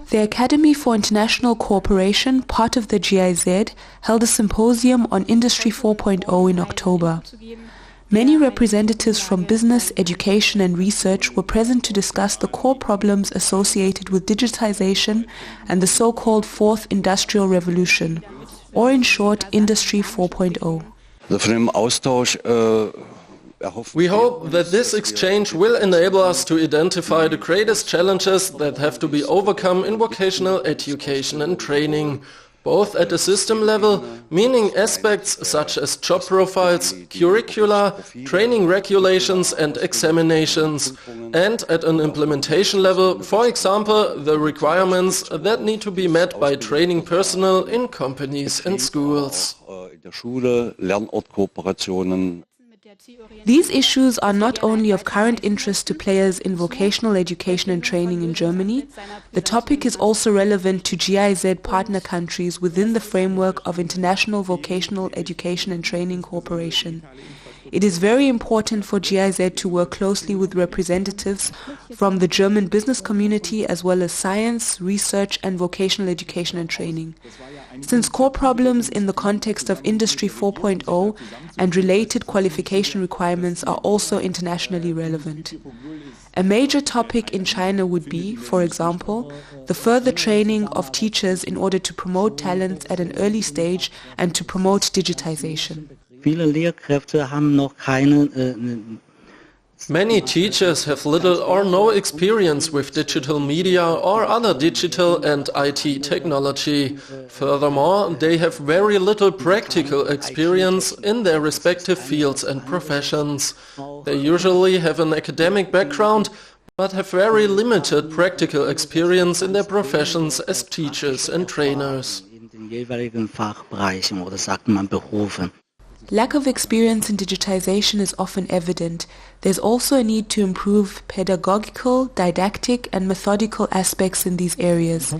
The Academy for International Cooperation, part of the GIZ, held a symposium on Industry 4.0 in October. Many representatives from business, education and research were present to discuss the core problems associated with digitization and the so-called Fourth Industrial Revolution, or in short, Industry 4.0. We hope that this exchange will enable us to identify the greatest challenges that have to be overcome in vocational education and training, both at the system level, meaning aspects such as job profiles, curricula, training regulations and examinations, and at an implementation level, for example, the requirements that need to be met by training personnel in companies and schools. These issues are not only of current interest to players in vocational education and training in Germany, the topic is also relevant to GIZ partner countries within the framework of International Vocational Education and Training Cooperation. It is very important for GIZ to work closely with representatives from the German business community as well as science, research and vocational education and training. Since core problems in the context of Industry 4.0 and related qualification requirements are also internationally relevant. A major topic in China would be, for example, the further training of teachers in order to promote talents at an early stage and to promote digitization. Many teachers have little or no experience with digital media or other digital and IT technology. Furthermore, they have very little practical experience in their respective fields and professions. They usually have an academic background, but have very limited practical experience in their professions as teachers and trainers. Lack of experience in digitization is often evident. There's also a need to improve pedagogical, didactic and methodical aspects in these areas.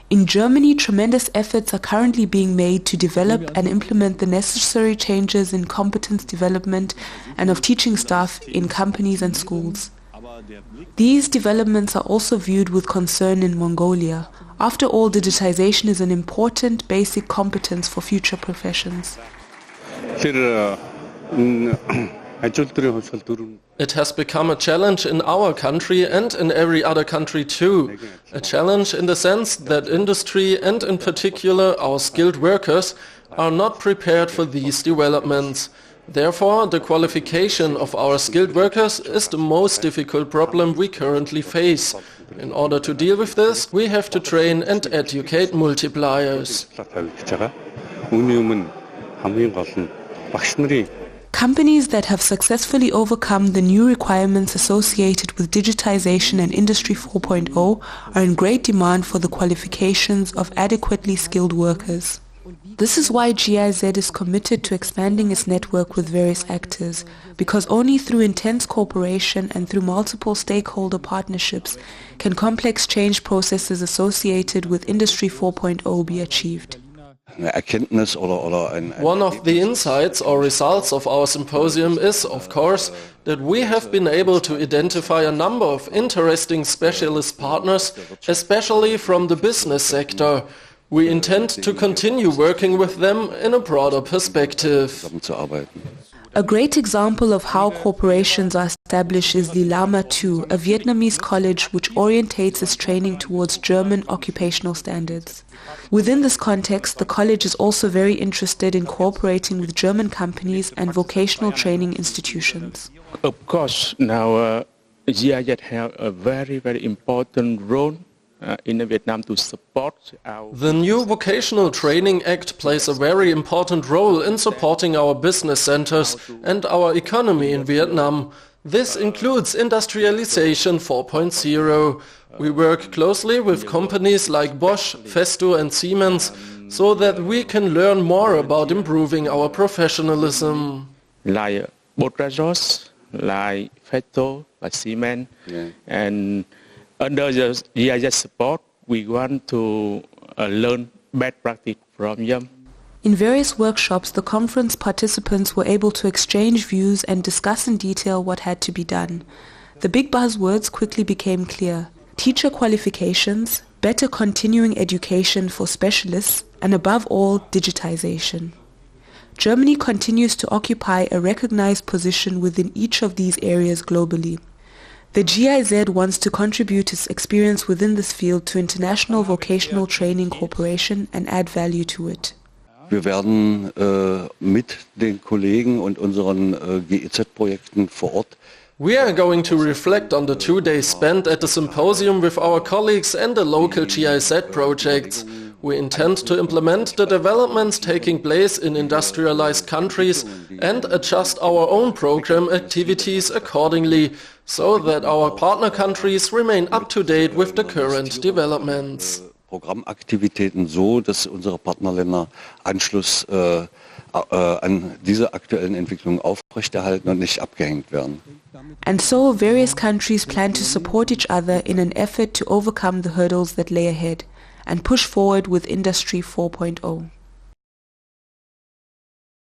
In Germany, tremendous efforts are currently being made to develop and implement the necessary changes in competence development and of teaching staff in companies and schools. These developments are also viewed with concern in Mongolia. After all, digitization is an important basic competence for future professions. It has become a challenge in our country and in every other country too. A challenge in the sense that industry and in particular our skilled workers are not prepared for these developments. Therefore, the qualification of our skilled workers is the most difficult problem we currently face. In order to deal with this, we have to train and educate multipliers. Companies that have successfully overcome the new requirements associated with digitization and Industry 4.0 are in great demand for the qualifications of adequately skilled workers. This is why GIZ is committed to expanding its network with various actors, because only through intense cooperation and through multiple stakeholder partnerships can complex change processes associated with Industry 4.0 be achieved. One of the insights or results of our symposium is, of course, that we have been able to identify a number of interesting specialist partners, especially from the business sector. We intend to continue working with them in a broader perspective. A great example of how corporations are established is the Lama 2, a Vietnamese college which orientates its training towards German occupational standards. Within this context, the college is also very interested in cooperating with German companies and vocational training institutions. Of course, now GIZ has a very important role in Vietnam to support our... The new Vocational Training Act plays a very important role in supporting our business centers and our economy in Vietnam. This includes Industrialization 4.0. We work closely with companies like Bosch, Festo and Siemens so that we can learn more about improving our professionalism. Like Bosch, like Festo, like Siemens, and under the GIZ support, we want to learn best practice from them. In various workshops, the conference participants were able to exchange views and discuss in detail what had to be done. The big buzzwords quickly became clear: teacher qualifications, better continuing education for specialists, and above all, digitization. Germany continues to occupy a recognized position within each of these areas globally. The GIZ wants to contribute its experience within this field to international vocational training cooperation and add value to it. Wir werden mit den Kollegen und unseren GIZ-Projekten vor Ort. We are going to reflect on the 2 days spent at the symposium with our colleagues and the local GIZ projects. We intend to implement the developments taking place in industrialized countries and adjust our own program activities accordingly, so that our partner countries remain up to date with the current developments. Programmaktivitäten so, dass unsere Partnerländer Anschluss an diese aktuellen Entwicklungen aufrechterhalten und nicht abgehängt werden. And so various countries plan to support each other in an effort to overcome the hurdles that lay ahead and push forward with Industry 4.0.